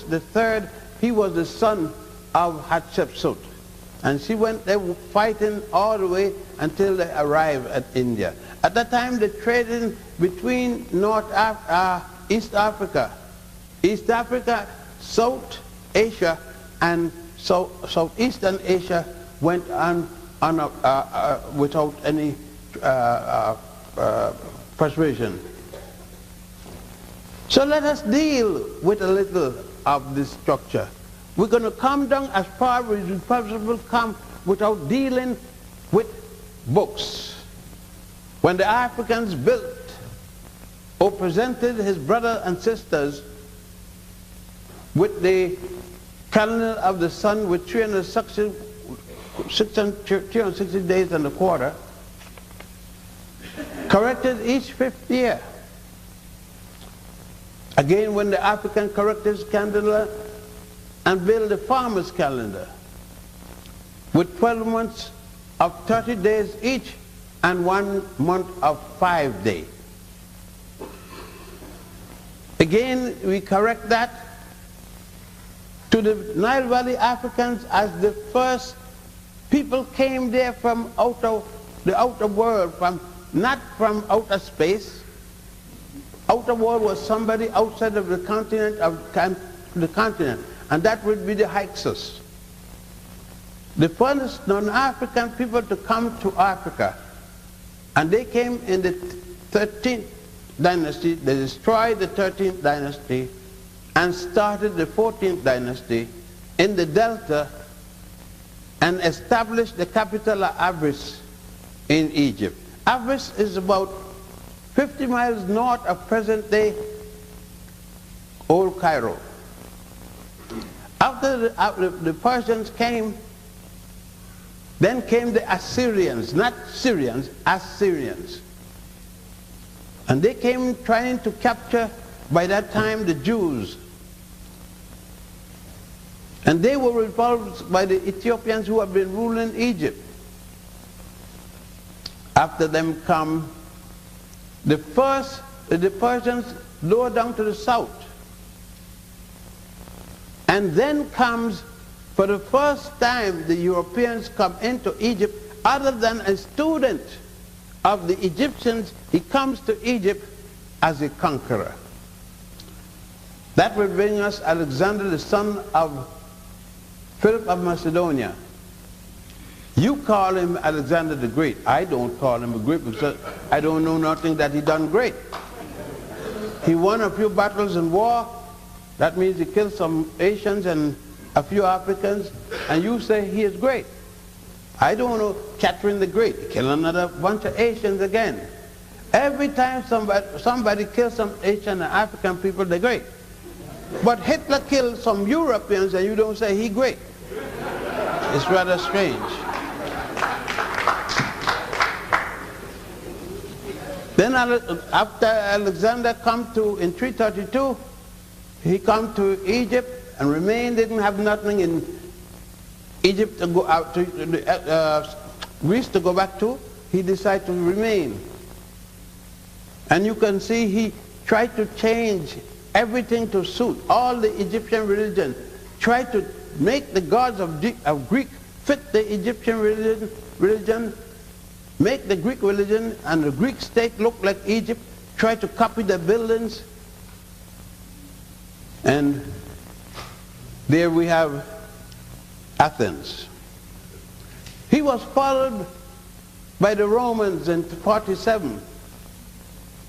the third, he was the son of Hatshepsut. And she went there fighting all the way until they arrived at India. At that time, the trading between East Africa, South Asia, and Southeastern Asia went on without any persuasion. So let us deal with a little of this structure. We're going to come down as far as we possibly come without dealing with books. When the Africans built or presented his brothers and sisters with the calendar of the sun with 360 days and a quarter, corrected each 5th year. Again, when the African corrected his calendar and built the farmer's calendar with 12 months of 30 days each and 1 month of 5 days. Again, we correct that to the Nile Valley Africans as the first people came there from the outer world, not from outer space. Outer world was somebody outside of the continent, and that would be the Hyksos. The first non-African people to come to Africa, and they came in the 13th dynasty. They destroyed the 13th dynasty and started the 14th dynasty in the Delta and established the capital of Abris in Egypt. Abris is about 50 miles north of present-day Old Cairo. After the Persians came, then came the Assyrians, not Syrians, Assyrians. And they came trying to capture, by that time, the Jews. And they were repulsed by the Ethiopians who have been ruling Egypt. After them come the Persians lower down to the south. And then comes, for the first time, the Europeans come into Egypt, other than a student of the Egyptians. He comes to Egypt as a conqueror. That will bring us Alexander, the son of Philip of Macedonia. You call him Alexander the Great. I don't call him a great because I don't know nothing that he done great. He won a few battles in war. That means he killed some Asians and a few Africans, and you say he is great. I don't know Catherine the Great. He killed another bunch of Asians again. Every time somebody kills some Asian and African people, they're great. But Hitler killed some Europeans and you don't say he's great. It's rather strange. Then after Alexander come to, in 332, he come to Egypt and remained, didn't have nothing in Egypt to go out to, Greece to go back to. He decided to remain. And you can see he tried to change everything to suit all the Egyptian religion, tried to make the gods of Greek fit the Egyptian religion, make the Greek religion and the Greek state look like Egypt, try to copy the buildings. And there we have Athens. He was followed by the Romans in 47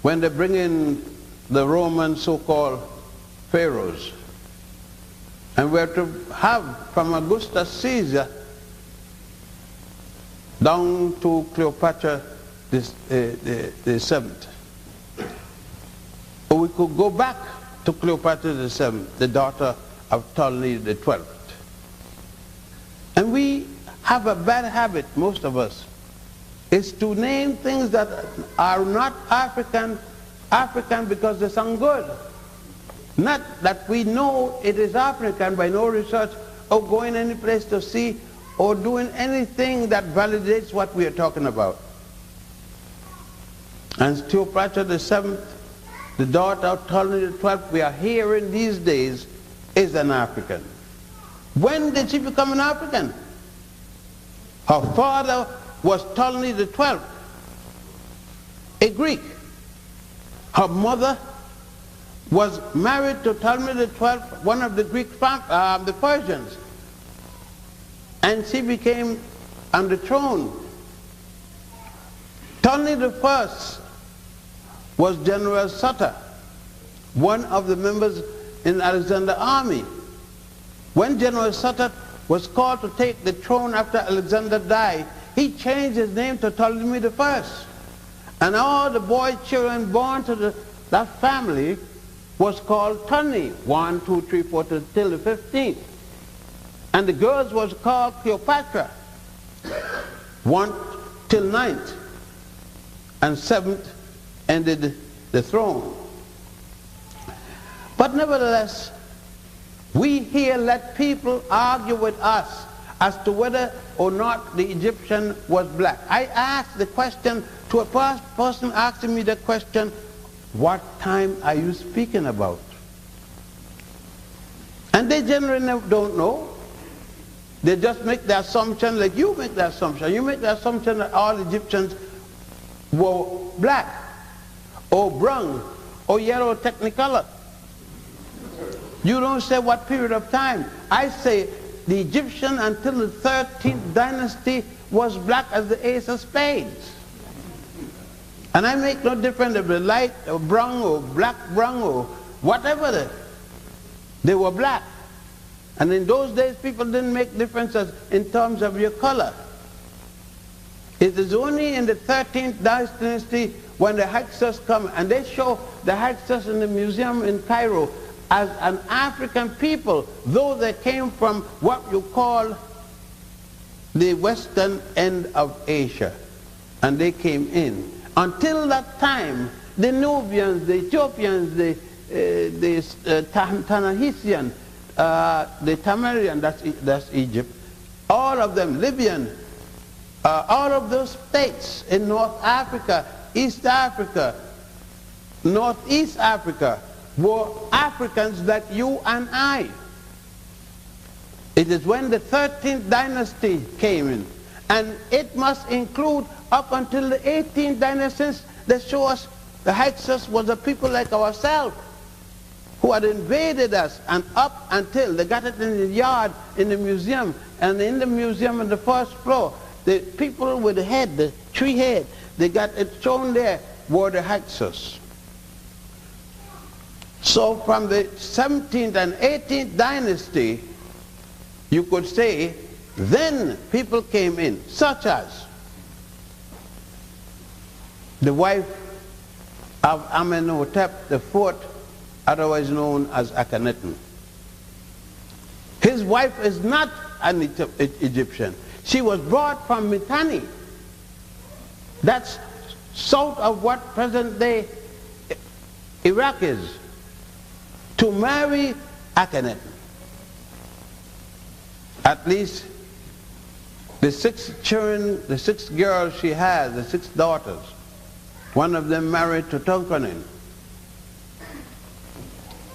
when they bring in the Roman so-called pharaohs. And we're to have from Augustus Caesar down to Cleopatra the seventh. Or we could go back to Cleopatra the seventh, the daughter of Ptolemy the 12th. And we have a bad habit, most of us, is to name things that are not African because they sound good. Not that we know it is African by no research or going any place to see or doing anything that validates what we are talking about. And Cleopatra the 7th, the daughter of Ptolemy the 12th, we are hearing these days is an African. When did she become an African? Her father was Ptolemy the 12th, a Greek. Her mother was married to Ptolemy the 12th, one of the the Persians. And she became on the throne. Ptolemy the First was General Sutter, one of the members in Alexander's army. When General Sutter was called to take the throne after Alexander died, he changed his name to Ptolemy the First. And all the boy children born to that family was called Ptolemy, 1, 2, 3, 4, till the 15th. And the girls was called Cleopatra, 1 till 9th. And 7th ended the throne. But nevertheless, we here let people argue with us as to whether or not the Egyptian was black. I asked the question to a person asking me the question, what time are you speaking about? And they generally don't know. They just make the assumption like you make the assumption. You make the assumption that all Egyptians were black or brown or yellow technicolor. You don't say what period of time. I say the Egyptian until the 13th dynasty was black as the ace of spades. And I make no difference if they're light or brown or black brown or whatever they were black. And in those days people didn't make differences in terms of your color. It is only in the 13th dynasty when the Hyksos come, and they show the Hyksos in the museum in Cairo as an African people, though they came from what you call the western end of Asia, and they came in. Until that time, the Nubians, the Ethiopians, the Tanahisian, the Tamarian, that's Egypt, all of them, Libyan, all of those states in North Africa, East Africa, Northeast Africa, were Africans like you and I. It is when the 13th dynasty came in, and it must include up until the 18th dynasty that show us the Hyksos was a people like ourselves who had invaded us, and up until they got it in the yard in the museum, and in the museum on the first floor, the people with the head, the tree head, they got it shown there were the Hyksos. So from the 17th and 18th dynasty, you could say, then people came in, such as the wife of Amenhotep IV, otherwise known as Akhenaten. His wife is not an Egyptian. She was brought from Mitanni. That's south of what present-day Iraq is, to marry Akhenaten. At least the 6 children, the 6 girls she has, the 6 daughters, one of them married to Jochannan.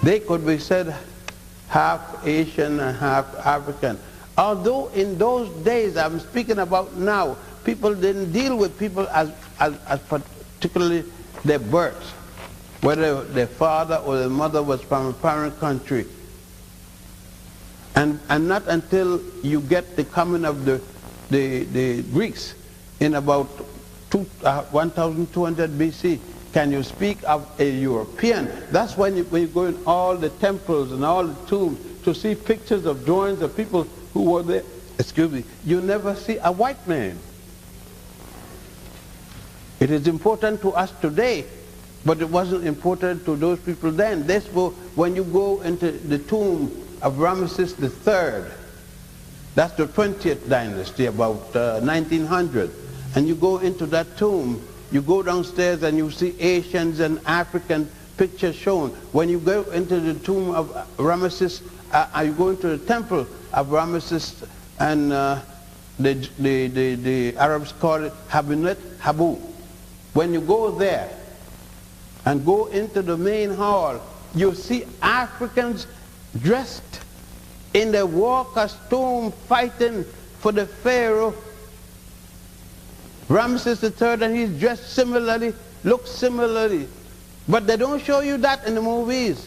They could be said half Asian and half African. Although in those days, I'm speaking about now, people didn't deal with people as particularly their birth, whether their father or their mother was from a foreign country. And not until you get the coming of the Greeks in about 1200 BC can you speak of a European. That's when you go in all the temples and all the tombs to see pictures of drawings of people who were there. Excuse me, you never see a white man. It is important to us today, but it wasn't important to those people then. This will, when you go into the tomb of Ramesses III, that's the 20th dynasty, about 1900, and you go into that tomb, you go downstairs and you see Asians and African pictures shown. When you go into the tomb of Ramesses, you go into the temple of Ramesses, and the Arabs call it Habinet Habu. When you go there and go into the main hall, you see Africans dressed in the war costume, fighting for the Pharaoh, Ramses III, and he's dressed similarly, looks similarly. But they don't show you that in the movies.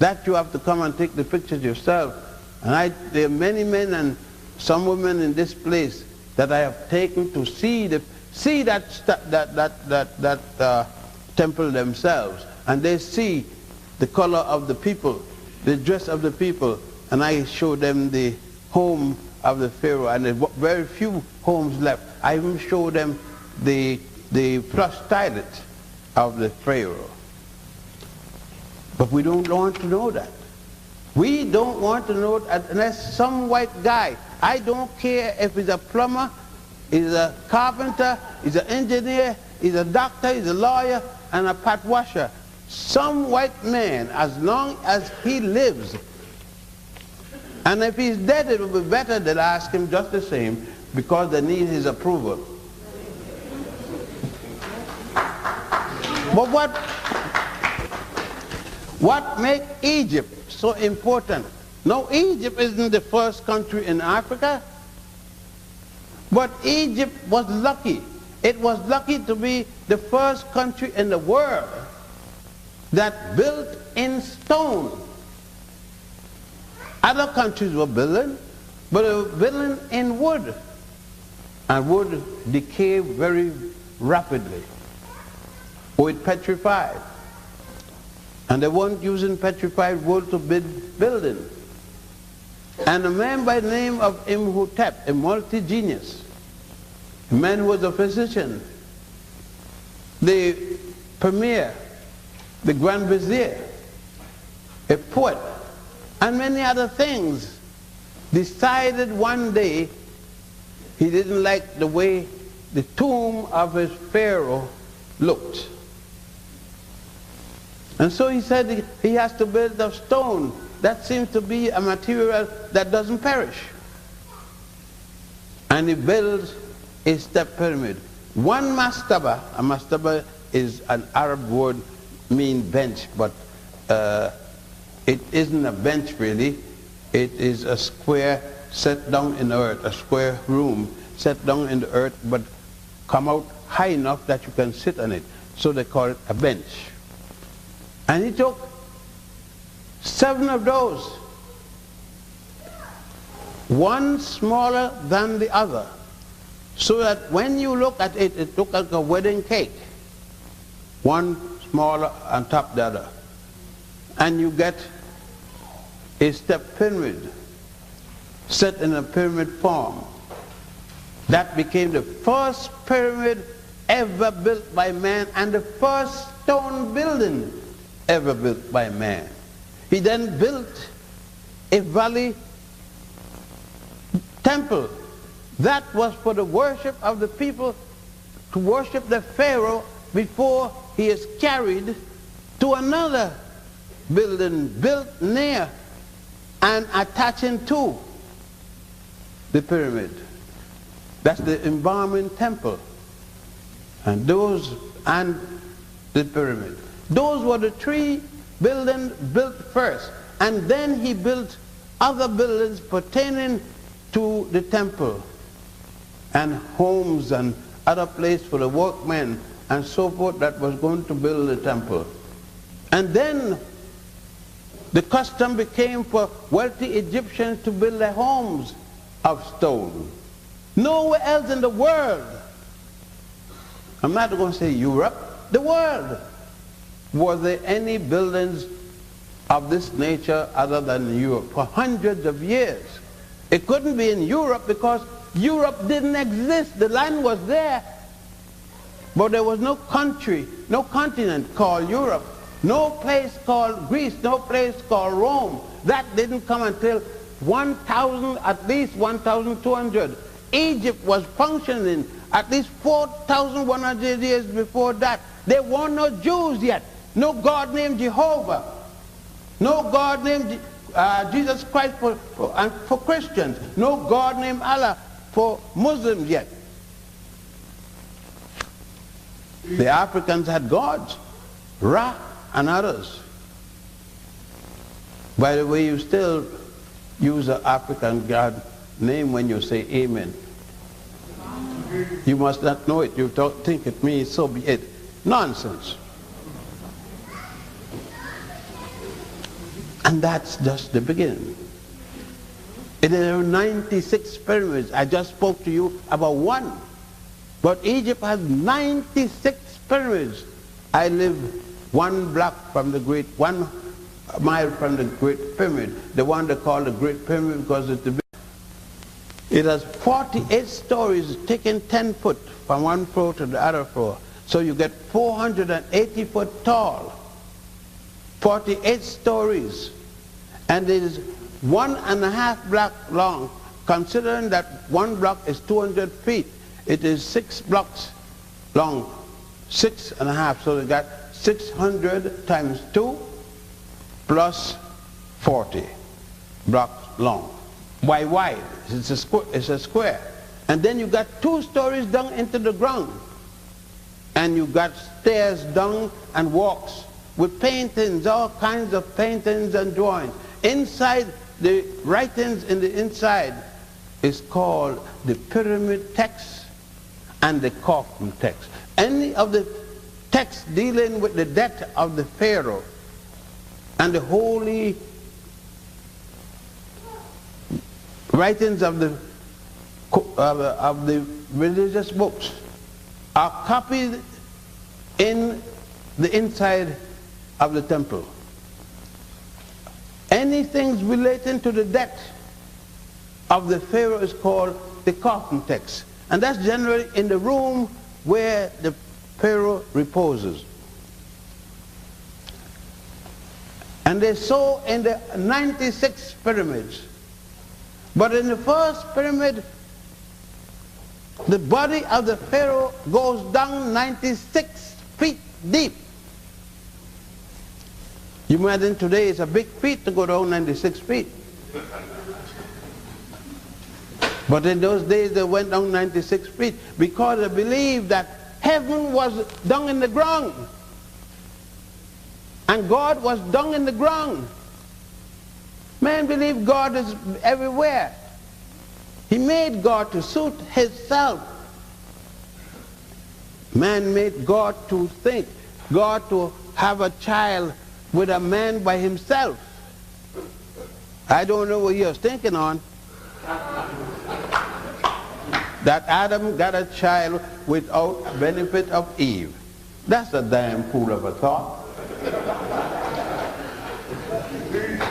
That you have to come and take the pictures yourself. And there are many men and some women in this place that I have taken to see that temple themselves, and they see the color of the people, the dress of the people, and I show them the home of the Pharaoh, and there are very few homes left. I even show them the plush toilet of the Pharaoh. But we don't want to know that. We don't want to know that unless some white guy, I don't care if he's a plumber, he's a carpenter, he's an engineer, he's a doctor, he's a lawyer, and a pot washer. Some white man, as long as he lives, and if he's dead, it would be better that I ask him just the same, because they need his approval. But what makes Egypt so important? No, Egypt isn't the first country in Africa, but Egypt was lucky. It was lucky to be the first country in the world that built in stone. Other countries were building, but they were building in wood. And wood decayed very rapidly, or it petrified. And they weren't using petrified wood to build buildings. And a man by the name of Imhotep, a multi-genius, a man who was a physician, the premier, the grand vizier, a poet, and many other things, decided one day he didn't like the way the tomb of his pharaoh looked. And so he said he has to build of stone. That seems to be a material that doesn't perish. And he builds a step pyramid. One mastaba, a mastaba is an Arab word mean bench, but it isn't a bench really. It is a square set down in the earth, a square room set down in the earth, but come out high enough that you can sit on it. So they call it a bench. And he took 7 of those, one smaller than the other, so that when you look at it, it looked like a wedding cake, one smaller on top of the other. And you get a step pyramid set in a pyramid form. That became the first pyramid ever built by man and the first stone building ever built by man. He then built a valley temple. That was for the worship of the people, to worship the Pharaoh before he is carried to another building built near and attaching to the pyramid. That's the embalming temple. And those and the pyramid. Those were the 3 buildings built first. And then he built other buildings pertaining to the temple, and homes and other places for the workmen and so forth that was going to build the temple. And then the custom became for wealthy Egyptians to build their homes of stone. Nowhere else in the world, I'm not going to say Europe, the world, were there any buildings of this nature other than Europe for hundreds of years. It couldn't be in Europe because Europe didn't exist. The land was there, but there was no country, no continent called Europe, no place called Greece, no place called Rome. That didn't come until 1,000, at least 1,200. Egypt was functioning at least 4,100 years before that. There were no Jews yet, no God named Jehovah, no God named Jesus Christ for Christians, no God named Allah for Muslims yet. The Africans had gods, Ra and others. By the way, you still use an African God name when you say amen. You must not know it. You don't think it means so be it. Nonsense. And that's just the beginning. There are 96 pyramids. I just spoke to you about one. But Egypt has 96 pyramids. I live 1 block from the great, 1 mile from the Great Pyramid, the one they call the Great Pyramid because it's the big. It has 48 stories, taking 10 foot from one floor to the other floor. So you get 480 foot tall, 48 stories, and it is 1.5 block long. Considering that 1 block is 200 feet, it is 6 blocks long, 6.5. So they got 600 times 2 plus 40 blocks long. Why wide? It's a square. And then you got 2 stories down into the ground. And you got stairs down and walks with paintings, all kinds of paintings and drawings. Inside, the writings in the inside is called the pyramid text and the coffin text. Any of the texts dealing with the death of the Pharaoh and the holy writings of the religious books are copied in the inside of the temple. Anything relating to the death of the Pharaoh is called the coffin text. And that's generally in the room where the Pharaoh reposes. And they saw in the 96 pyramids. But in the first pyramid, the body of the Pharaoh goes down 96 feet deep. You imagine today it's a big feat to go down 96 feet. But in those days they went down 96 feet because they believed that heaven was down in the ground. And God was down in the ground. Man believed God is everywhere. He made God to suit himself. Man made God to think, God to have a child with a man by himself. I don't know what he was thinking on. That Adam got a child without benefit of Eve. That's a damn fool of a thought.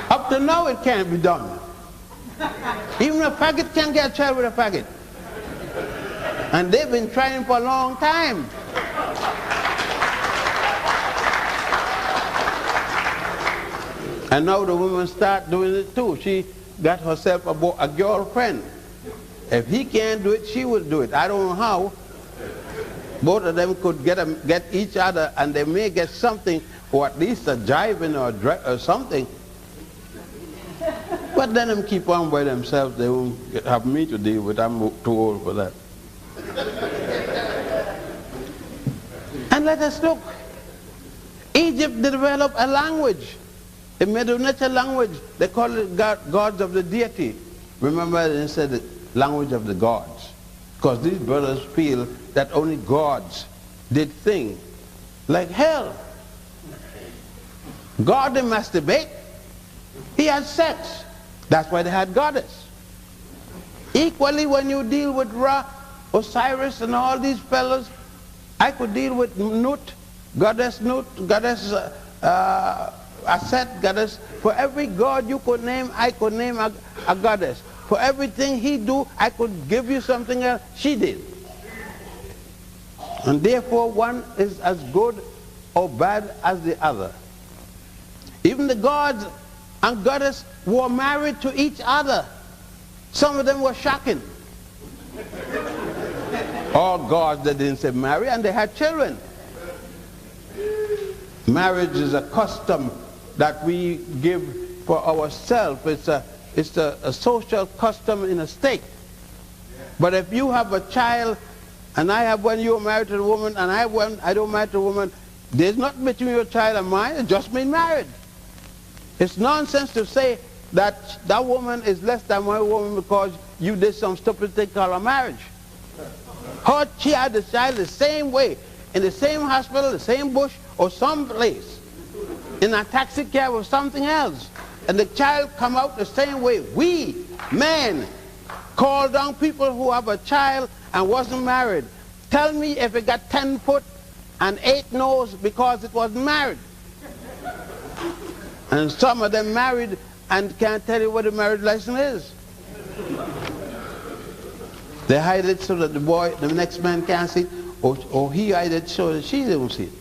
Up to now it can't be done. Even a faggot can't get a child with a faggot. And they've been trying for a long time. And now the women start doing it too. She got herself a girlfriend. If he can't do it, she will do it. I don't know how. Both of them could get each other, and they may get something, or at least a jiving or something. But let them keep on by themselves. They won't have me to deal with. I'm too old for that. And let us look. Egypt developed a language, a Medo-Nature language. They call it gods of the deity. Remember, they said the language of the gods. Because these brothers feel that only gods did things like hell. God didn't masturbate. He had sex. That's why they had goddess. Equally, when you deal with Ra, Osiris, and all these fellows, I could deal with Nut, goddess Aset, goddess. For every god you could name, I could name a goddess. For everything he do, I could give you something else she did. And therefore, one is as good or bad as the other. Even the gods and goddess were married to each other. Some of them were shocking. All gods, they didn't say marry, and they had children. Marriage is a custom that we give for ourselves. It's a social custom in a state. But if you have a child, and I have one, you are married to a woman, and I have one, I don't marry to a woman, there's nothing between your child and mine, it's just been married. It's nonsense to say that that woman is less than my woman because you did some stupid thing called a marriage. She had the child the same way, in the same hospital, the same bush, or some place, in a taxi cab or something else. And the child come out the same way. We, men, call down people who have a child and wasn't married. Tell me if it got 10 foot and 8 nose because it wasn't married. And some of them married and can't tell you what the marriage license is. They hide it so that the boy, the next man can't see it, or he hide it so that she don't see it.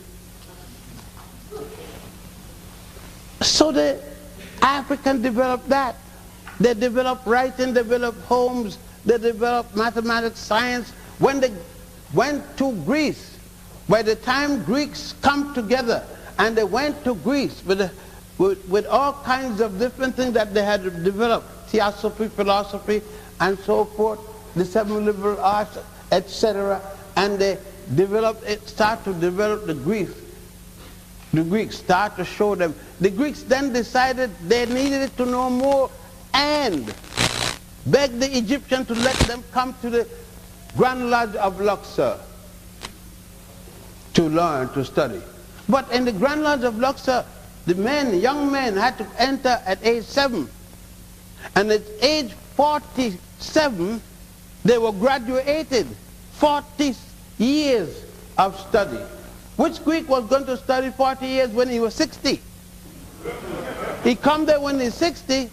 So the African developed that. They developed writing, developed homes, they developed mathematics, science. When they went to Greece, by the time Greeks come together and they went to Greece with all kinds of different things that they had developed, theosophy, philosophy, and so forth, the 7 liberal arts, etc., and they start to develop the Greeks. The Greeks start to show them. The Greeks then decided they needed to know more and begged the Egyptians to let them come to the Grand Lodge of Luxor to learn, to study. But in the Grand Lodge of Luxor, the men, young men, had to enter at age 7. And at age 47, they were graduated. 40 years of study. Which Greek was going to study 40 years when he was 60? He come there when he's 60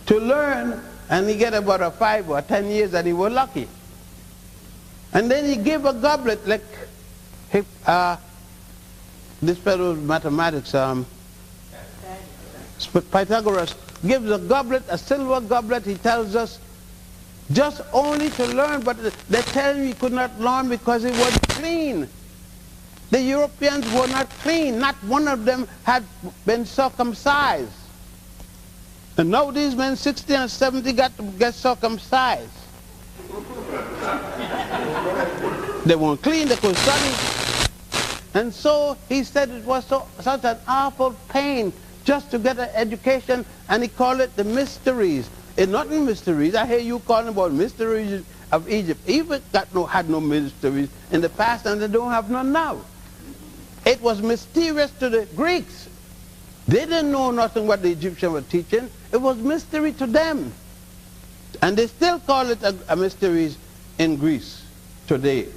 to learn, and he get about a 5 or 10 years, and he was lucky. And then he gave a goblet, like this fellow's mathematics, Pythagoras gives a goblet, a silver goblet, he tells us, just only to learn, but they tell him he could not learn because it was clean. The Europeans were not clean. Not one of them had been circumcised. And now these men, 60 and 70, got to get circumcised. They weren't clean, they could study. And so he said it was such an awful pain just to get an education, and he called it the mysteries. It's not in mysteries. I hear you calling about mysteries of Egypt. Egypt had no mysteries in the past, and they don't have none now. It was mysterious to the Greeks. They didn't know nothing what the Egyptians were teaching. It was mystery to them. And they still call it a mysteries in Greece today.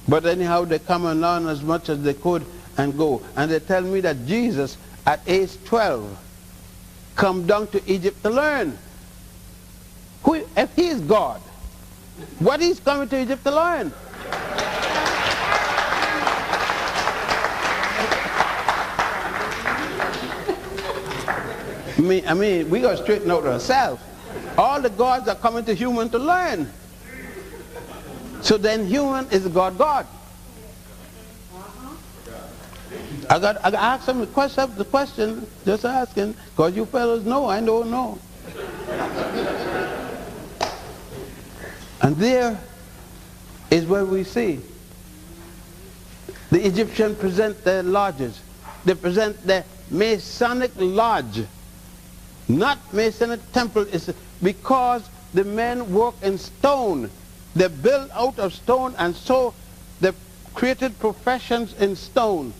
But anyhow, they come and learn as much as they could and go. And they tell me that Jesus, at age 12, come down to Egypt to learn. If he is God, what is coming to Egypt to learn? I mean, we got to straighten out ourselves. All the gods are coming to human to learn. So then human is God. I got to ask him the question, just asking, because you fellows know, I don't know. And there is where we see the Egyptians present their lodges. They present their Masonic lodge, not Masonic temple. It's because the men work in stone. They build out of stone, and so they created professions in stone.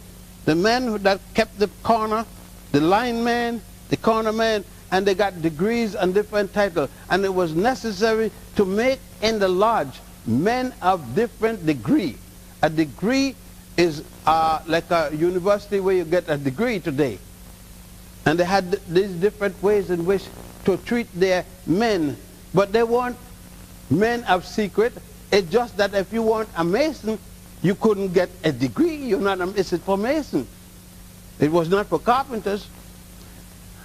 The men that kept the corner, the lineman, the corner man, and they got degrees and different titles. And it was necessary to make in the lodge men of different degree. A degree is like a university where you get a degree today. And they had these different ways in which to treat their men. But they weren't men of secret. It's just that if you weren't a Mason, you couldn't get a degree. You're not a, it's for Mason. It was not for carpenters.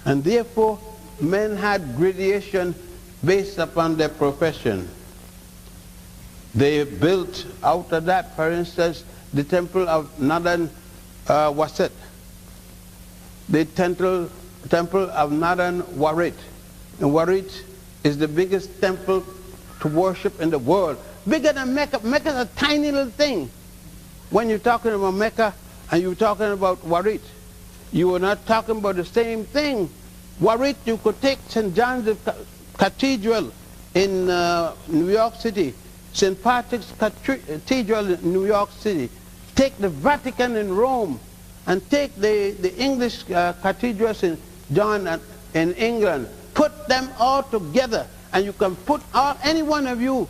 And therefore, men had gradation based upon their profession. They built out of that, for instance, the temple of Northern Waset, the temple of Northern Warit. And Warit is the biggest temple to worship in the world. Bigger than Mecca. Mecca is a tiny little thing when you're talking about Mecca and you're talking about Warit. you were not talking about the same thing. Warwick, you could take St. John's Cathedral in New York City, St. Patrick's Cathedral in New York City, take the Vatican in Rome, and take the English cathedrals in John in England, put them all together, and you can put any one of you,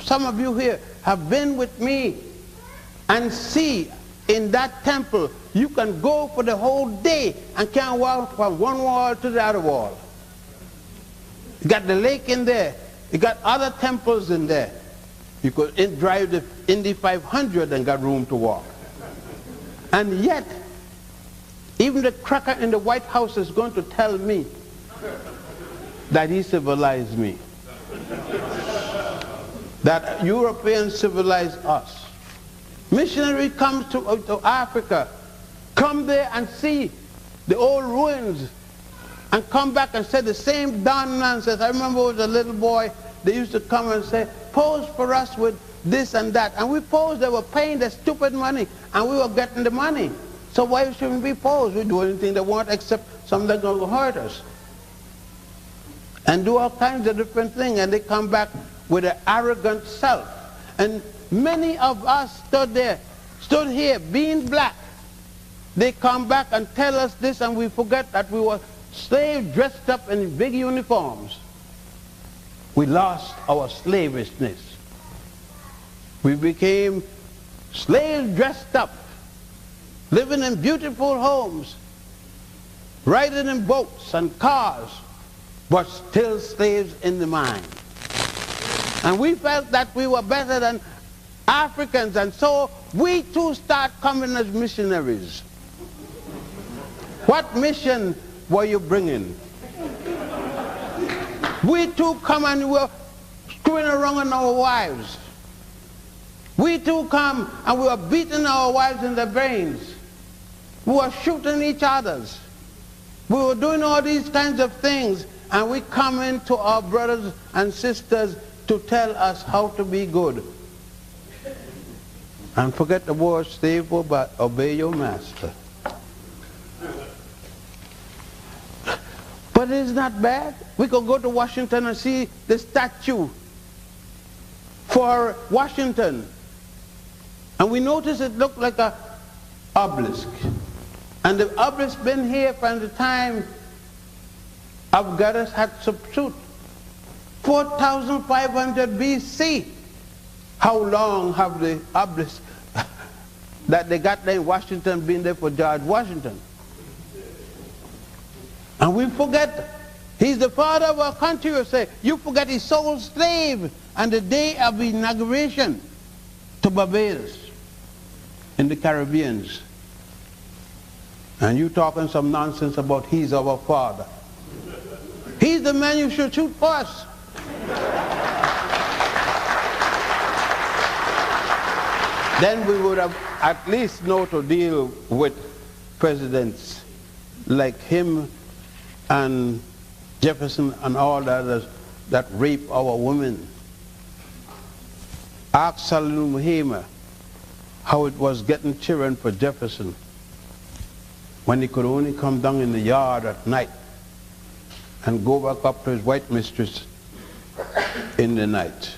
some of you here have been with me, and see in that temple, you can go for the whole day and can't walk from one wall to the other wall. You got the lake in there. You got other temples in there. You could drive the Indy 500 and got room to walk. And yet, even the cracker in the White House is going to tell me that he civilized me. That Europeans civilized us. Missionary comes to Africa, come there and see the old ruins, and come back and say the same darn nonsense. I remember as a little boy, they used to come and say, pose for us with this and that. And we posed, they were paying the stupid money, and we were getting the money. So why shouldn't we pose? We do anything they want except something that's going to hurt us. And do all kinds of different things, and they come back with an arrogant self. And many of us stood here, being black. They come back and tell us this, and we forget that we were slaves dressed up in big uniforms. We lost our slavishness. We became slaves dressed up, living in beautiful homes, riding in boats and cars, but still slaves in the mind. And we felt that we were better than Africans, and so we too start coming as missionaries. What mission were you bringing? We too come and we're screwing around on our wives. We too come and we are beating our wives in the brains. We were shooting each other's. We were doing all these kinds of things, and we come into our brothers and sisters to tell us how to be good. And forget the word slave, but obey your master. But it's not bad. We could go to Washington and see the statue for Washington. And we notice it looked like an obelisk. And the obelisk been here from the time Afghanis had subsued. 4,500 BC. How long have the obelisk that they got there in Washington been there for George Washington? And we forget he's the father of our country. We say, you forget he sold slave on the day of inauguration to Barbados in the Caribbeans. And you talking some nonsense about he's our father. He's the man you should shoot first. Then we would have at least know to deal with presidents like him and Jefferson and all the others that rape our women. Ask Salim Muhammad how it was getting children for Jefferson when he could only come down in the yard at night and go back up to his white mistress in the night.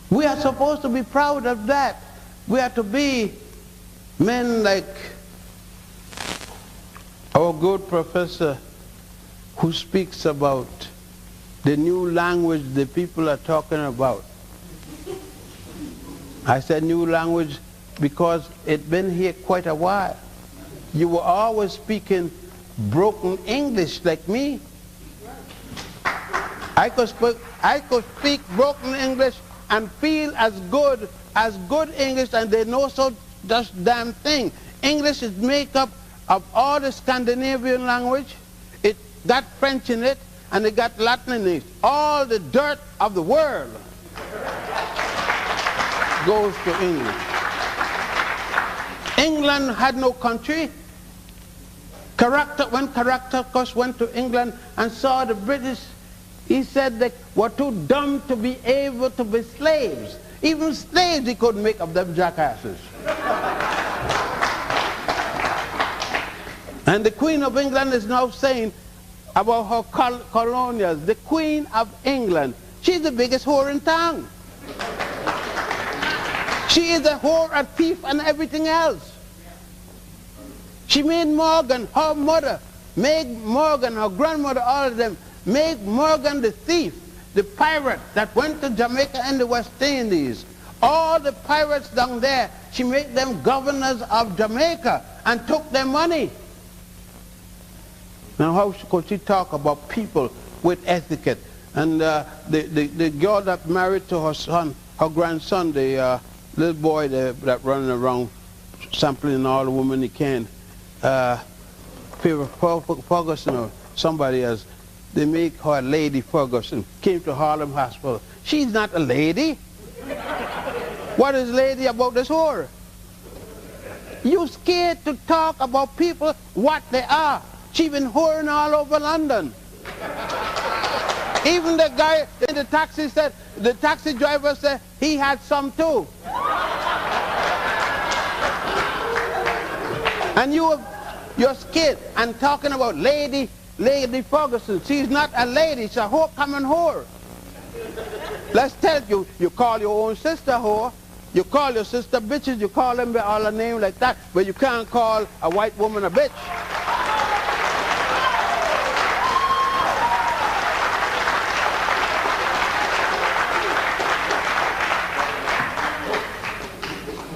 We are supposed to be proud of that. We are to be men like our good professor who speaks about the new language the people are talking about. I said new language because it's been here quite a while. You were always speaking broken English like me. I could speak broken English and feel as good English, and they know so just damn thing. English is made up of all the Scandinavian language. It got French in it, and it got Latin in it. All the dirt of the world goes to England. England had no country. When Caractacus went to England and saw the British, he said they were too dumb to be able to be slaves. Even slaves he couldn't make of them jackasses. And the Queen of England is now saying about her colonials, the Queen of England, she's the biggest whore in town. She is a whore, a thief, and everything else. She made Morgan, her mother, made Morgan, her grandmother, all of them, made Morgan the thief, the pirate that went to Jamaica and the West Indies. All the pirates down there, she made them governors of Jamaica and took their money. Now how could she talk about people with etiquette? And the girl that married to her son, her grandson, the little boy that running around sampling all the women he can, Ferguson or somebody else, they make her Lady Ferguson, came to Harlem Hospital. She's not a lady. What is lady about this whore? You scared to talk about people what they are. She been whoring all over London. Even the guy in the taxi said, the taxi driver said he had some too. And you're scared and talking about Lady Ferguson. She's not a lady, she's a whore, common whore. Let's tell you, you call your own sister whore, you call your sister bitches, you call them by all a name like that, but you can't call a white woman a bitch.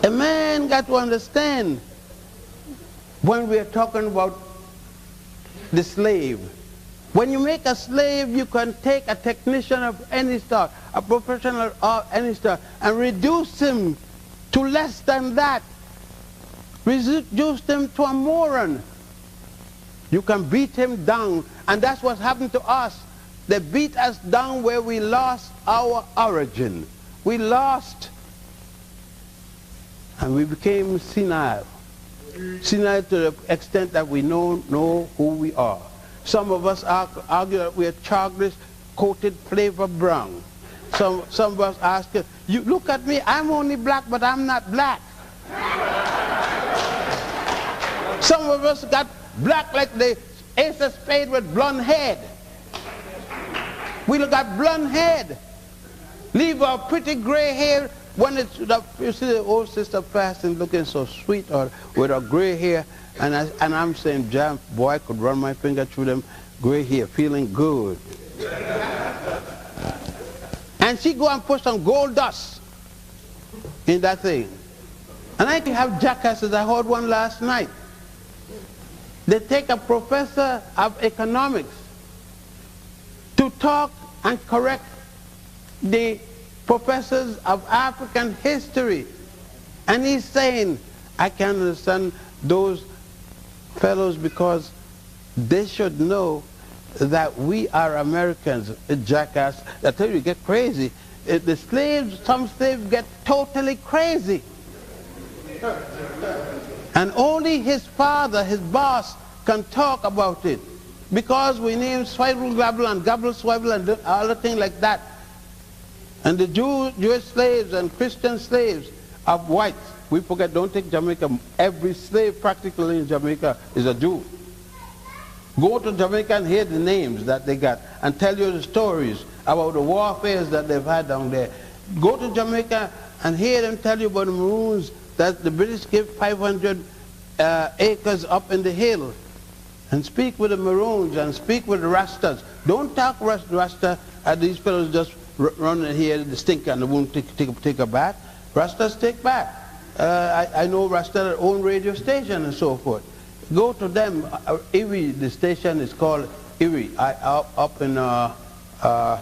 A man got to understand when we are talking about the slave. When you make a slave, you can take a technician of any sort, a professional of any sort, and reduce him to less than that. Reduce him to a moron. You can beat him down, and that's what happened to us. They beat us down where we lost our origin. We lost, and we became senile. Senile to the extent that we know who we are. Some of us argue that we are chocolate-coated flavor brown. Some of us ask, you look at me, I'm only black, but I'm not black. Some of us got black like the ace of spade with blonde head. We got blonde head. Leave our pretty gray hair when it's, you see the old sister passing looking so sweet or with her gray hair, and I'm saying, Jam, boy, I could run my finger through them gray hair, feeling good. And she go and put some gold dust in that thing. And I can have jackasses. I heard one last night. They take a professor of economics to talk and correct the professors of African history. And he's saying, I can understand those fellows because they should know that we are Americans, a jackass. I tell you, you get crazy. The slaves, some slaves get totally crazy. And only his father, his boss, can talk about it. Because we name swivel gobble and gobble swivel and all the things like that. And the Jewish slaves and Christian slaves are whites. We forget, don't take Jamaica. Every slave practically in Jamaica is a Jew. Go to Jamaica and hear the names that they got and tell you the stories about the warfares that they've had down there. Go to Jamaica and hear them tell you about the Maroons that the British gave 500 acres up in the hill. And speak with the Maroons and speak with the Rastas. Don't talk Rasta and these fellows just run in here, the stinker, and they won't take a bath. Rastas take bath. I know Rasta that own radio station and so forth. Go to them. Erie, the station is called Erie, up in the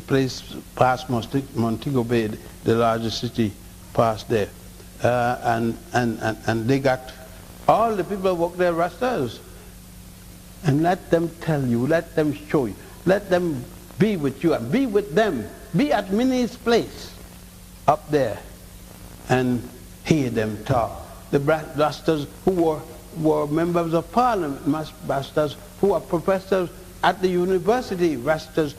place past Montego Bay, the largest city past there. And they got all the people who work there Rastas. And let them tell you, let them show you, let them be with you and be with them. Be at Minnie's place up there and hear them talk. The Rastas who were members of parliament, Rastas who are professors at the university, Rastas,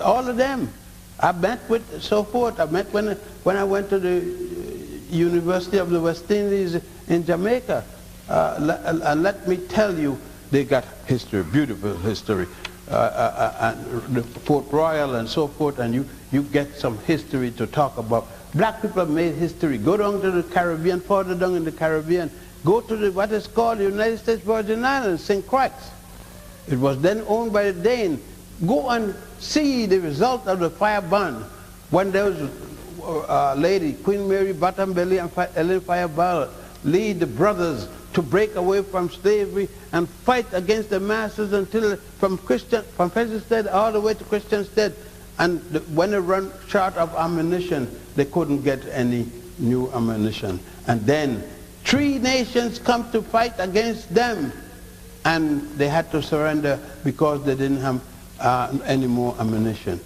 all of them. I met with so forth. I met when I went to the University of the West Indies in Jamaica. And let me tell you, they got history, beautiful history, and the Fort Royal and so forth, and you get some history to talk about. Black people have made history. Go down to the Caribbean, further down in the Caribbean. Go to what is called the United States Virgin Islands, St. Croix. It was then owned by the Dane. Go and see the result of the fire burn. When there was a lady, Queen Mary Bottombelly and Ellen Firebarrel, lead the brothers to break away from slavery and fight against the masters until from Peasantstead all the way to Christianstead. And when they run short of ammunition, they couldn't get any new ammunition. And then 3 nations come to fight against them, and they had to surrender because they didn't have any more ammunition.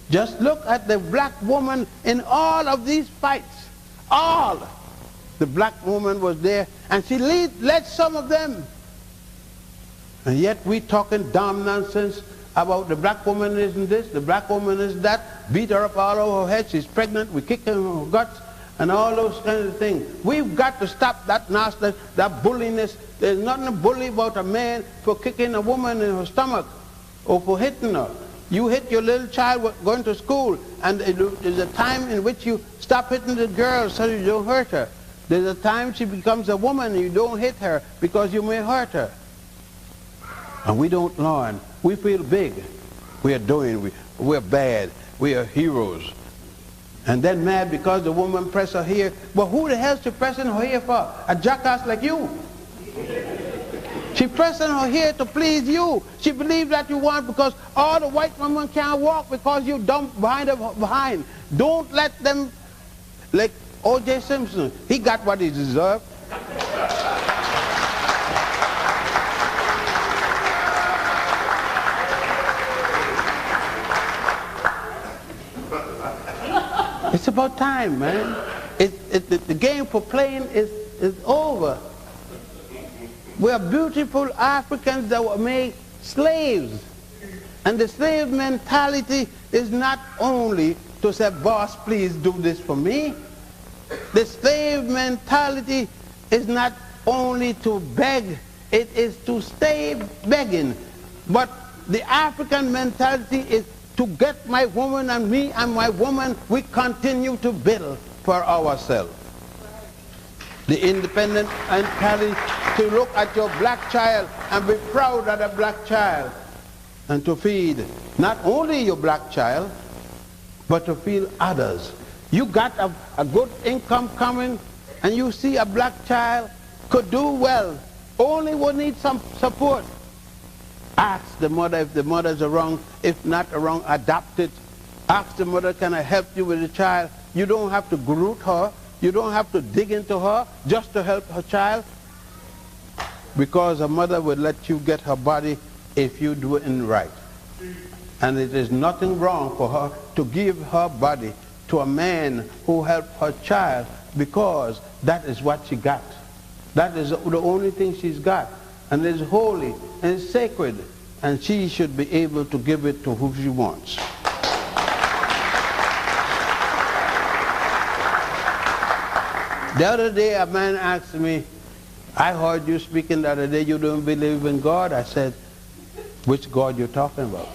Just look at the black woman in all of these fights. All. The black woman was there, and she led some of them. And yet we talking damn nonsense about the black woman isn't this, the black woman is that, beat her up all over her head, she's pregnant, we kick her in her guts, and all those kinds of things. We've got to stop that nasty, that bulliness. There's nothing to bully about a man for kicking a woman in her stomach or for hitting her. You hit your little child going to school, and there's a time in which you stop hitting the girl so you don't hurt her. There's a time she becomes a woman and you don't hit her because you may hurt her. And we don't learn. We feel big. We are doing, we're bad. We are heroes. And then mad because the woman pressed her hair. But who the hell is she pressing her hair for? A jackass like you. She pressing her hair to please you. She believes that you want because all the white women can't walk because you dump behind. Don't let them, like O.J. Simpson, he got what he deserved. It's about time, man. The game for playing is over. We are beautiful Africans that were made slaves. And the slave mentality is not only to say, boss, please do this for me. The slave mentality is not only to beg, it is to stay begging. But the African mentality is to get my woman and me and my woman, we continue to build for ourselves. The independent mentality to look at your black child and be proud of the black child and to feed not only your black child, but to feed others. You got a good income coming and you see a black child could do well, only will need some support. Ask the mother if the mother's wrong. If not wrong, adopt it. Ask the mother, can I help you with the child? You don't have to groot her. You don't have to dig into her just to help her child. Because a mother will let you get her body if you do it right. And it is nothing wrong for her to give her body to a man who helped her child because that is what she got. That is the only thing she's got. And it's holy and it's sacred, and she should be able to give it to who she wants. The other day a man asked me, I heard you speaking the other day, you don't believe in God. I said, which God you talking about?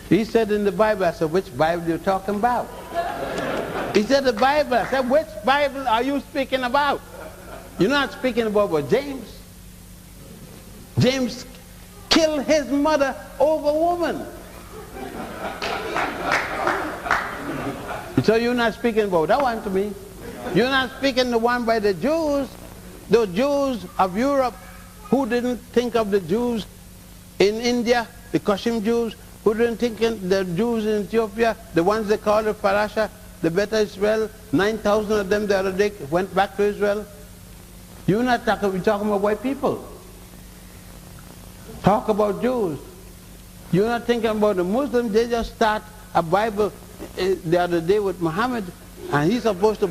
He said in the Bible. I said, which Bible you talking about? He said the Bible. I said, which Bible are you speaking about? You're not speaking about what James. James killed his mother over a woman. So you're not speaking about that one to me. You're not speaking the one by the Jews. The Jews of Europe who didn't think of the Jews in India, the Kashim Jews, who didn't think of the Jews in Ethiopia, the ones they call the Parasha, the Beta Israel, 9,000 of them the other day went back to Israel. You're not talking about white people. Talk about Jews. You're not thinking about the Muslims. They just start a Bible the other day with Muhammad, and he's supposed to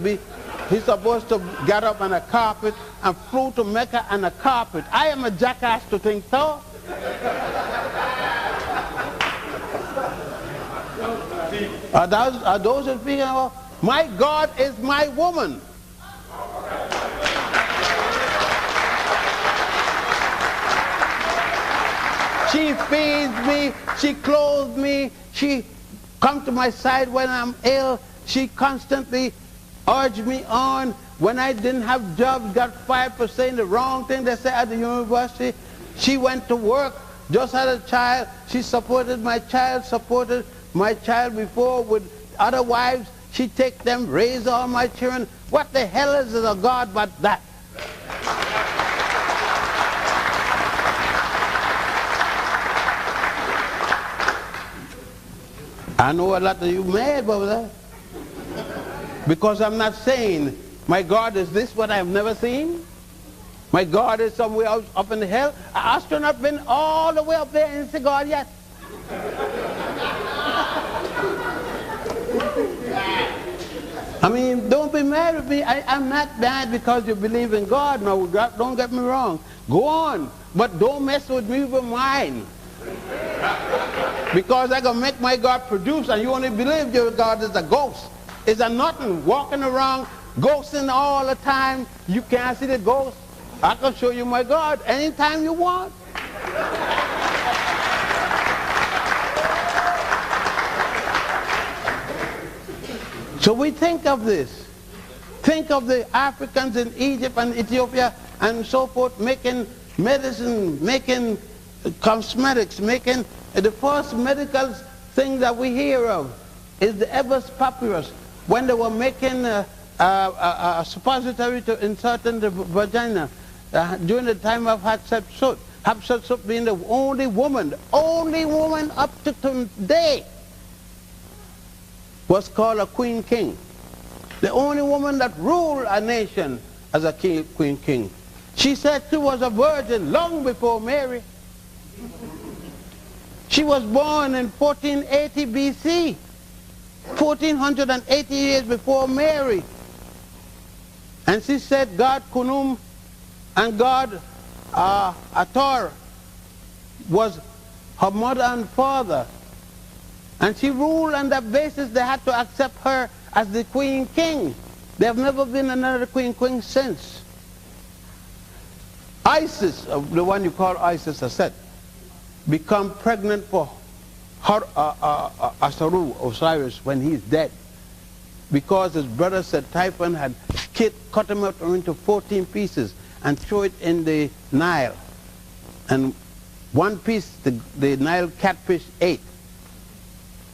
get up on a carpet and flew to Mecca on a carpet. I am a jackass to think so. Are those who speaking about, my God is my woman. She feeds me. She clothes me. She comes to my side when I'm ill. She constantly urged me on. When I didn't have jobs, got 5%, the wrong thing they said at the university. She went to work, just had a child. She supported my child before with other wives. She take them, raise all my children. What the hell is a God but that? I know a lot of you mad about that. Because I'm not saying, my God is this what I have never seen. My God is somewhere out, up in the hell. An astronaut been all the way up there and see God yet. I mean, don't be mad at me. I'm not mad because you believe in God. No, don't get me wrong. Go on. But don't mess with me with mine. Because I'm going to make my God produce, and you only believe your God is a ghost. It's a nothing walking around, ghosting all the time. You can't see the ghost. I can show you my God anytime you want. So we think of this. Think of the Africans in Egypt and Ethiopia and so forth, making medicine, making cosmetics, making the first medical thing that we hear of is the Ebers papyrus, when they were making a suppository to insert in the vagina during the time of Hatshepsut. Hatshepsut being the only woman up to today was called a queen king. The only woman that ruled a nation as a queen king. She said she was a virgin long before Mary. She was born in 1480 BC, 1480 years before Mary. And she said God Kunum and God Ator was her mother and father. And she ruled on that basis. They had to accept her as the queen king. There have never been another queen king since. Isis, the one you call Isis, I said, become pregnant for her, Osiris, when he's dead. Because his brother said Typhon had cut him up into 14 pieces and threw it in the Nile. And one piece the Nile catfish ate.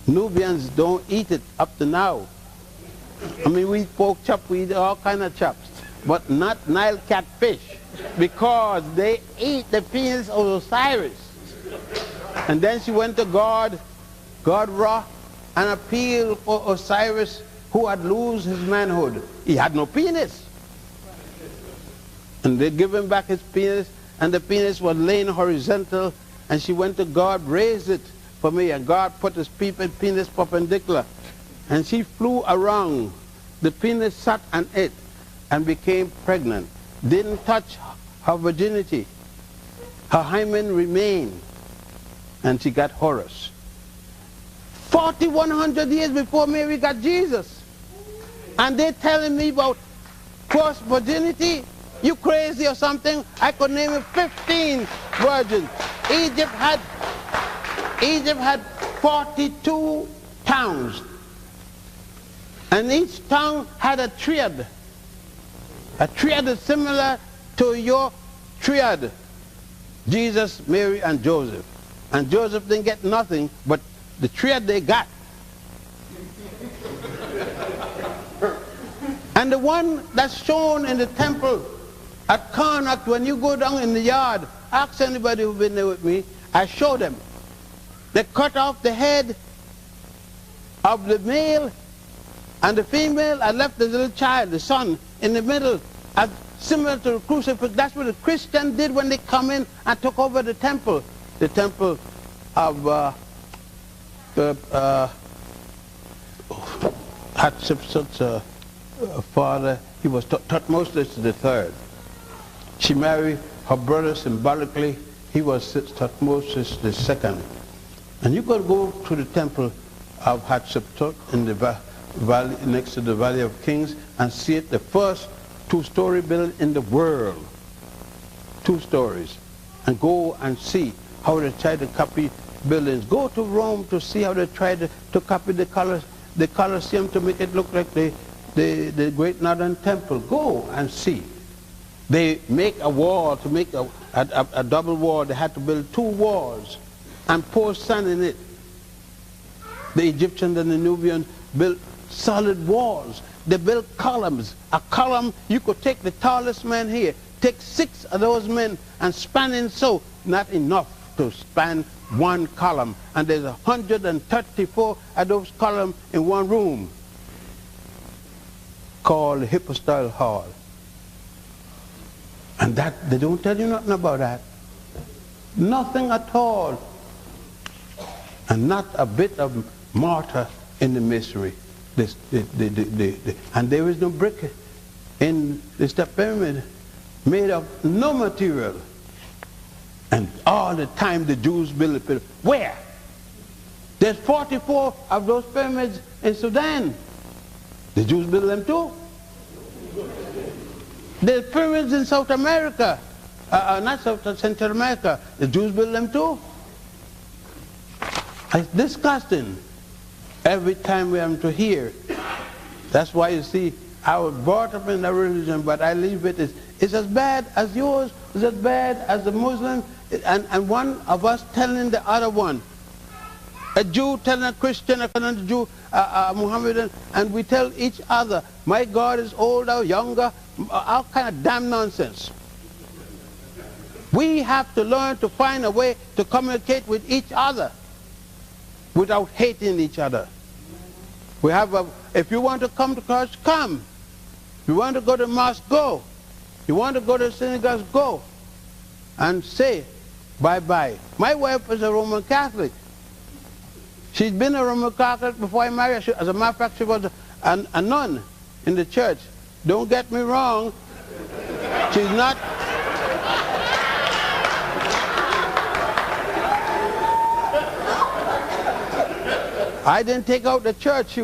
Nubians don't eat it up to now. I mean, we eat pork chop, we eat all kind of chops, but not Nile catfish, because they eat the penis of Osiris. And then she went to God Ra, and appealed for Osiris, who had lost his manhood. He had no penis. And they give him back his penis, and the penis was laying horizontal, and she went to God, raised it for me, and God put his penis perpendicular. And she flew around. The penis sat on it and became pregnant. Didn't touch her virginity. Her hymen remained. And she got Horus. 4,100 years before Mary got Jesus. And they're telling me about first virginity? You crazy or something? I could name 15 virgins. Egypt had 42 towns. And each town had a triad. A triad is similar to your triad. Jesus, Mary, and Joseph. And Joseph didn't get nothing, but the triad they got. And the one that's shown in the temple at Karnak, when you go down in the yard, ask anybody who's been there with me, I show them. They cut off the head of the male and the female, and left the little child, the son, in the middle, as similar to the crucifix. That's what the Christians did when they come in and took over the temple. The temple of Hatshepsut's father. He was Thutmose III. She married her brother symbolically. He was Thutmose II. And you could go to the temple of Hatshepsut in the valley next to the Valley of Kings and see it, the first two-story building in the world. 2 stories. And go and see how they try to copy buildings. Go to Rome to see how they try to copy the Colosseum to make it look like the Great Northern Temple. Go and see. They make a wall, to make a double wall. They had to build 2 walls and pour sand in it. The Egyptians and the Nubians built solid walls. They built columns. A column, you could take the tallest man here, take 6 of those men and span in so, not enough to span 1 column. And there's 134 of those columns in 1 room called the Hypostyle Hall. And that, they don't tell you nothing about that. Nothing at all. And not a bit of mortar in the masonry. And there is no brick in the step pyramid made of no material. And all the time the Jews build the pyramid. Where? There's 44 of those pyramids in Sudan. The Jews build them too. There's pyramids in South America, not Central America. The Jews build them too. It's disgusting. Every time we have to hear. That's why you see, I was brought up in the religion, but I leave it. It's as bad as yours. It's as bad as the Muslim. And one of us telling the other one. A Jew telling a Christian, a Jew, a Muhammadan, and we tell each other, my God is older, younger, all kind of damn nonsense. We have to learn to find a way to communicate with each other without hating each other. We have if you want to come to church, come. If you want to go to mosque, go. If you want to go to synagogue, go. And say bye-bye. My wife is a Roman Catholic. She's been a Roman Catholic before I married her. As a matter of fact, she was a nun in the church. Don't get me wrong. She's not. I didn't take out the church.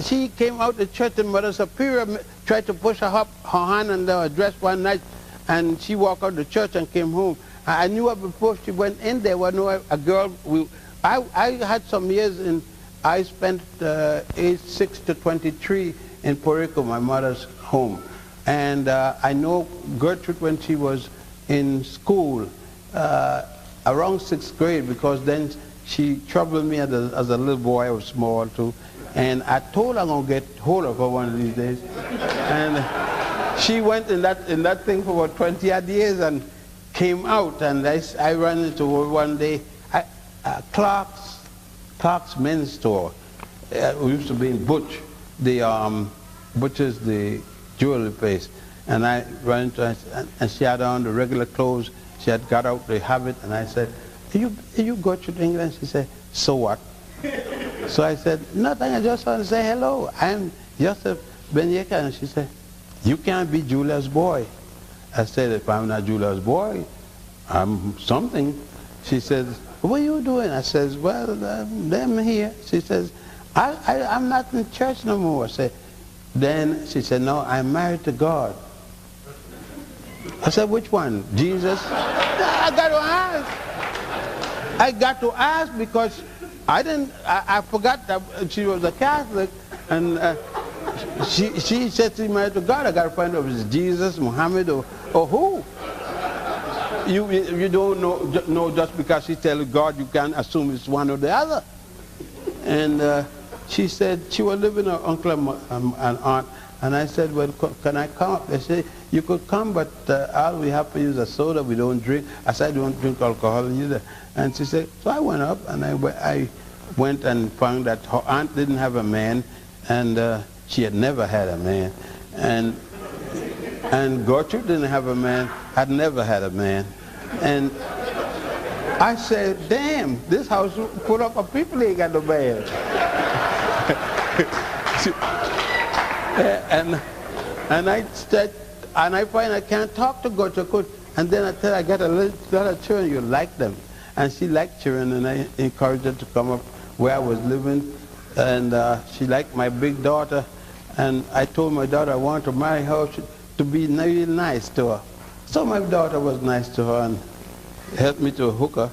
She came out the church, and Mother Superior tried to push her up, her hand on the dress one night, and she walked out the church and came home. I knew her before she went in there. Was a girl. I had some years in. I spent age 6 to 23 in Puerto Rico, my mother's home, and I know Gertrude when she was in school, around 6th grade, because then she troubled me as a little boy. I was small too, and I told her I'm gonna get hold of her one of these days, and she went in that thing for about 20 odd years and came out, and I ran into her one day. Clark's men's store. We used to be in Butch, Butch's the jewelry place, and I ran into her, and she had on the regular clothes. She had got out the habit, and I said, you go to England? She said, so what? So I said, nothing, I just want to say hello. I'm Yosef Ben-Yeka. And she said, you can't be Julia's boy. I said, if I'm not Julia's boy, I'm something. She says, what are you doing? I says, well, them here. She says, I'm not in church no more. I said, then she said, no, I'm married to God. I said, which one? Jesus? I got to ask. I got to ask because I forgot that she was a Catholic, and she said she's married to God. I got to find out if it's Jesus, Muhammad, or who. You don't know just because she tells God, you can't assume it's one or the other. And she said she was living with her uncle and aunt, and I said, well, can I come up? They said, you could come, but all we have to use a soda. We don't drink. I said, I don't drink alcohol either. And she said, so I went up, and I went and found that her aunt didn't have a man, and she had never had a man. And Gertrude didn't have a man, had never had a man. And I said, damn, this house full up of people ain't got no man. and I said, and I find I can't talk to Gertrude. And then I tell her, I got a lot of children, you like them. And she liked children, and I encouraged her to come up where I was living. And she liked my big daughter. And I told my daughter I wanted to marry her to be really nice to her. So my daughter was nice to her and helped me to hook her.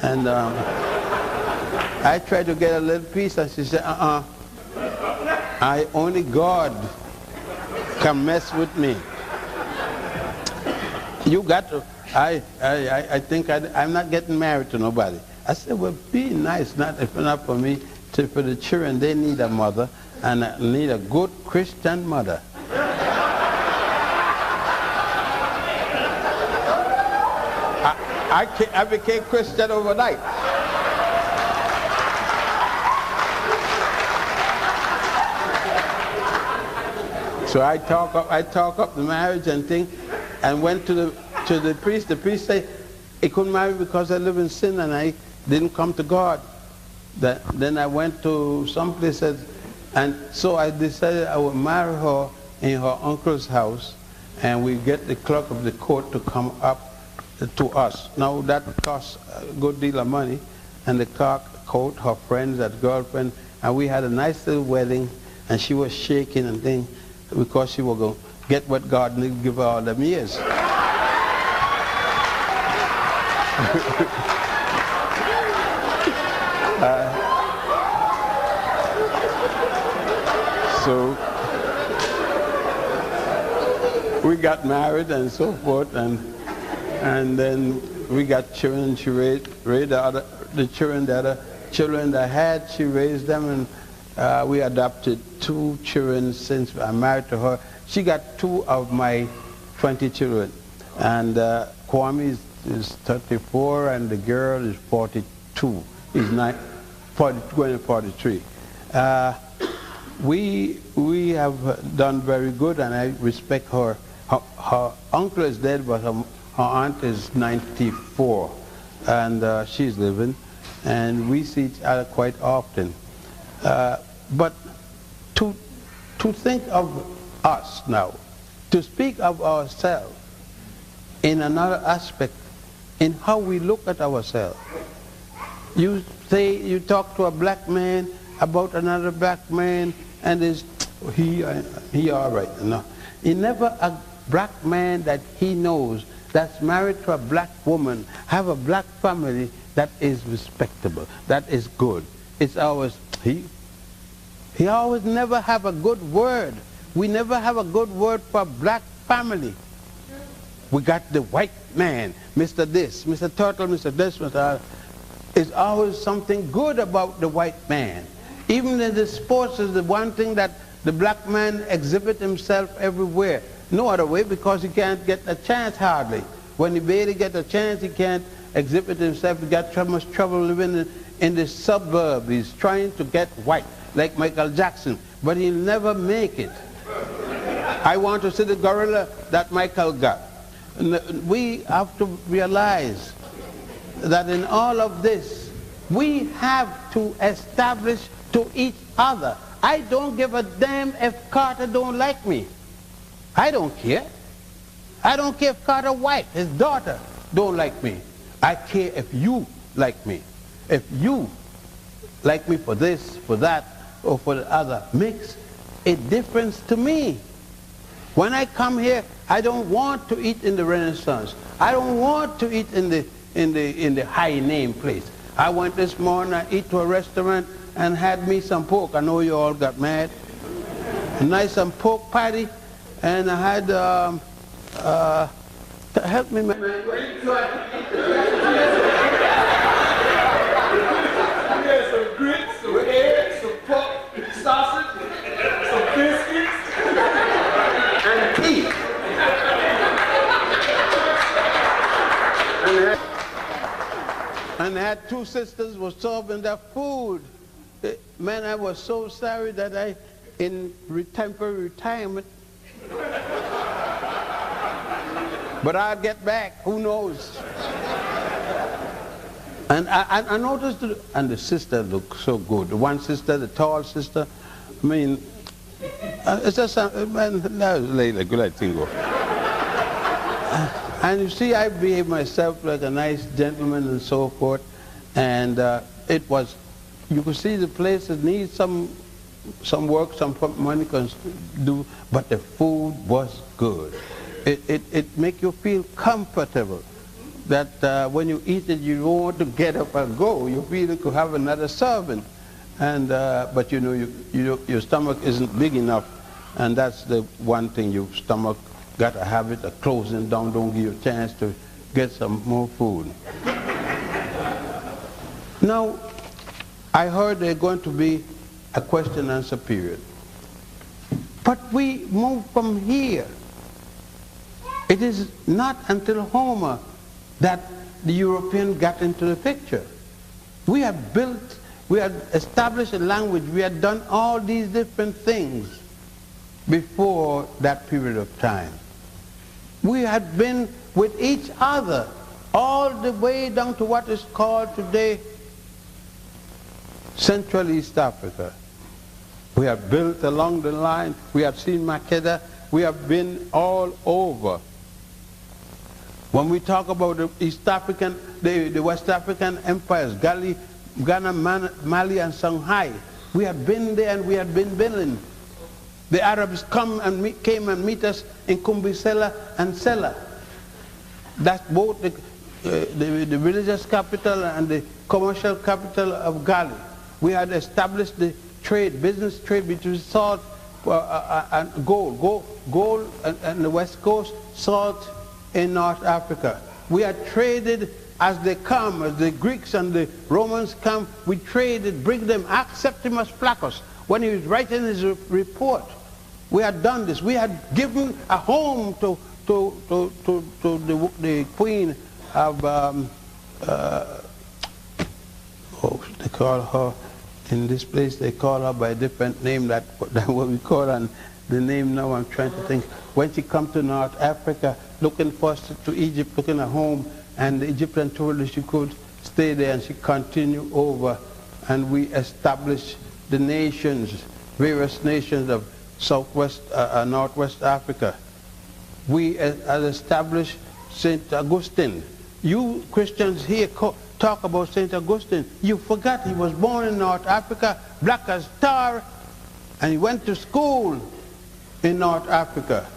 And I tried to get a little piece, and she said, only God can mess with me. You got to, I think I'm not getting married to nobody. I said, well, be nice, not if not for me, for the children. They need a mother, and need a good Christian mother. I became Christian overnight. So I talk up the marriage and thing, and went to the priest. The priest said he couldn't marry because I live in sin and I didn't come to God. Then I went to some places, and so I decided I would marry her in her uncle's house, and we get the clerk of the court to come up to us. Now that cost a good deal of money, and the clerk called her friends, that girlfriend, and we had a nice little wedding, and she was shaking and things because she was going to get what God didn't give her all them years. So we got married and so forth, and then we got children. She raised the children, the other children that I had, she raised them, and we adopted 2 children since I married to her. She got 2 of my 20 children, and Kwame is 34, and the girl is 42. He's going to 43. We have done very good, and I respect her. Her uncle is dead, but her aunt is 94, and she's living, and we see each other quite often. But to think of us now, to speak of ourselves in another aspect, in how we look at ourselves. You talk to a black man about another black man, and he all right. No, he never a black man that he knows that's married to a black woman, have a black family that is respectable, that is good. It's always he always never have a good word. We never have a good word for a black family. We got the white man, Mr. This, Mr. Turtle, Mr. This, Mr. That. It's always something good about the white man. Even in the sports is the one thing that the black man exhibit himself everywhere. No other way, because he can't get a chance hardly. When he barely get a chance, he can't exhibit himself. He got so much trouble living in the suburb. He's trying to get white, like Michael Jackson, but he'll never make it. I want to see the gorilla that Michael got. We have to realize that in all of this, we have to establish to each other. I don't give a damn if Carter don't like me. I don't care. I don't care if Carter's wife, his daughter, don't like me. I care if you like me. If you like me for this, for that, or for the other, makes a difference to me. When I come here, I don't want to eat in the Renaissance. I don't want to eat in the high name place. I went this morning, I eat to a restaurant and had me some pork. I know you all got mad. A nice some pork patty, and I had help me, man. Some grits, some eggs, some pork, sausage, some biscuits, and tea. And I had 2 sisters were serving their food. Man, I was so sorry that I, in temporary retirement, but I'll get back, who knows. And I noticed, and the sister looked so good. The one sister, the tall sister, I mean, it's just, man, that was like good thing. And you see, I behaved myself like a nice gentleman and so forth, and it was, you could see the place that needs some work, some money can do, but the food was good. It make you feel comfortable. that when you eat it, you don't want to get up and go. You feel you could have another serving. And, but you know, your stomach isn't big enough. And that's the one thing, your stomach got a habit of closing down, don't give you a chance to get some more food. Now, I heard there's going to be a question and answer period. But we move from here. It is not until Homer that the European got into the picture. We had established a language, we had done all these different things before that period of time. We had been with each other all the way down to what is called today Central East Africa. We have built along the line, we have seen Makeda, we have been all over. When we talk about the East African, the West African empires, Ghana, Mali, and Shanghai, we have been there and we have been building. The Arabs came and meet us in Kumbisela and Sela. That's both the religious capital and the commercial capital of Gali. We had established the trade, business trade between salt and gold. Gold and the West Coast, salt in North Africa. We had traded as they come, as the Greeks and the Romans come, we traded, bring them, Septimus Flaccus, when he was writing his report. We had done this. We had given a home to the queen of, they call her, in this place they call her by a different name than what we call her, and the name now I'm trying to think. When she come to North Africa, looking first to Egypt, looking at home, and the Egyptian told her she could stay there, and she continued over, and we established the nations, various nations of Southwest, Northwest Africa. We had established St. Augustine. You Christians here talk about St. Augustine. You forgot he was born in North Africa, black as tar, and he went to school in North Africa.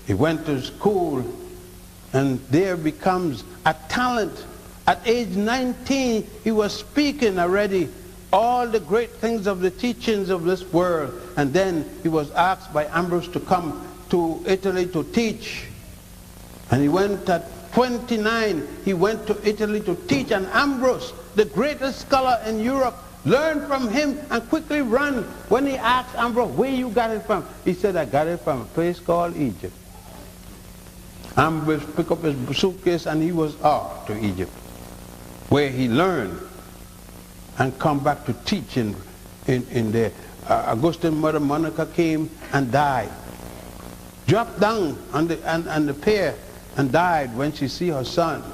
He went to school and there becomes a talent. At age 19, he was speaking already all the great things of the teachings of this world. And then he was asked by Ambrose to come to Italy to teach. And he went at 29, he went to Italy to teach. And Ambrose, the greatest scholar in Europe, learned from him and quickly ran. When he asked Ambrose, where you got it from? He said, I got it from a place called Egypt. Ambrose picked up his suitcase and he was off to Egypt, where he learned and come back to teach in there. Augustine's mother Monica came and died. Dropped down on the pier and died when she see her son.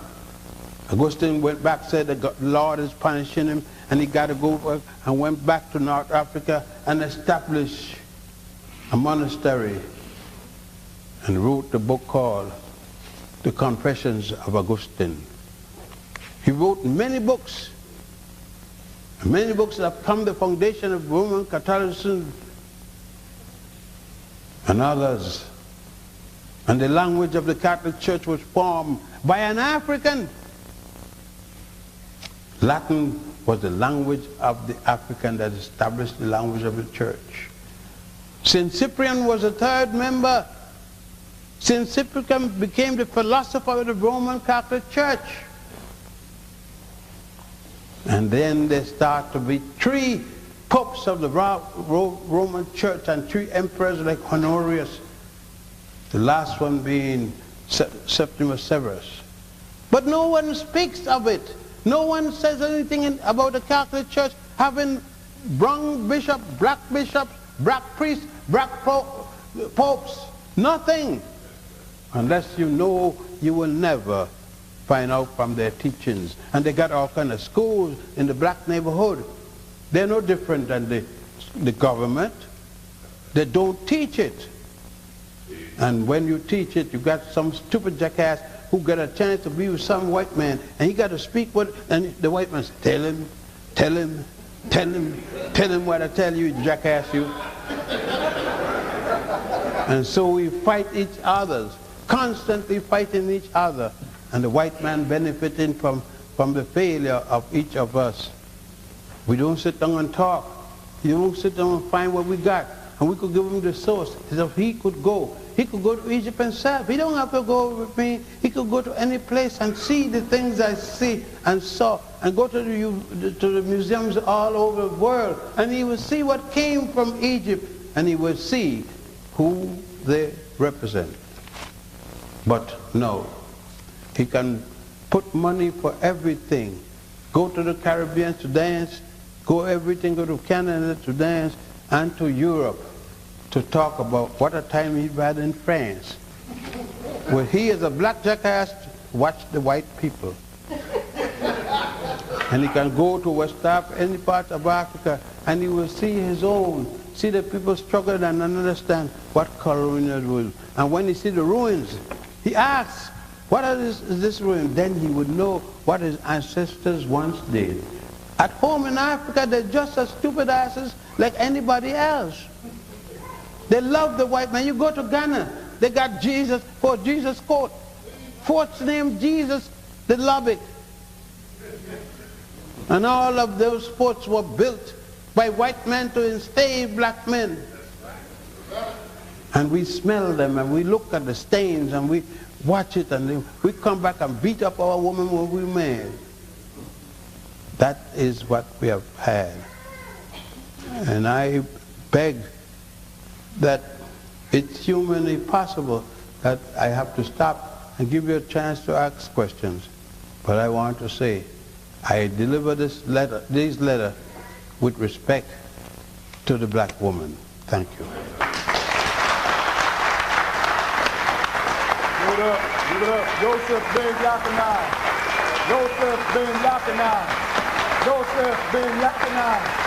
Augustine went back, said the Lord is punishing him, and he got to go back, and went back to North Africa and established a monastery and wrote the book called The Confessions of Augustine. He wrote many books that have become the foundation of Roman Catholicism and others. And the language of the Catholic Church was formed by an African. Latin was the language of the African that established the language of the church. St. Cyprian was a third member. St. Cyprian became the philosopher of the Roman Catholic Church. And then there start to be 3 popes of the Roman Church and 3 emperors like Honorius, the last one being Septimus Severus. But no one speaks of it. No one says anything about the Catholic Church having brown bishops, black priests, black popes. Nothing. Unless you know, you will never find out from their teachings. And they got all kind of schools in the black neighborhood. They're no different than the government. They don't teach it. And when you teach it, you got some stupid jackass who got a chance to be with some white man, and he got to speak with, and the white man says, tell him what I tell you, jackass you. And so we fight each other, constantly fighting each other. and the white man benefiting from the failure of each of us. We don't sit down and talk. You don't sit down and find what we got. And we could give him the source. If he could go to Egypt himself. He don't have to go with me. He could go to any place and see the things I see and saw, and go to the museums all over the world, and he will see what came from Egypt, and he will see who they represent. But no, he can put money for everything. Go to the Caribbean to dance, go to Canada to dance, and to Europe to talk about what a time he had in France. Well, he as a black jackass watched the white people. And he can go to West Africa, any part of Africa, and he will see his own, see the people struggle and understand what colonial was. And when he see the ruins, he asks, what is this ruin? Then he would know what his ancestors once did. At home in Africa, they're just as stupid asses like anybody else. They love the white man. You go to Ghana, they got Jesus, Jesus coat. Fort's name Jesus, they love it. And all of those forts were built by white men to enslave black men. And we smell them and we look at the stains and we watch it, and we come back and beat up our women when we're mad. That is what we have had. And I beg that it's humanly possible that I have to stop and give you a chance to ask questions. But I want to say, I deliver this letter with respect to the black woman. Thank you. Give it up, give it up. Yosef ben Jochannan. Yosef ben Jochannan. Yosef ben Jochannan.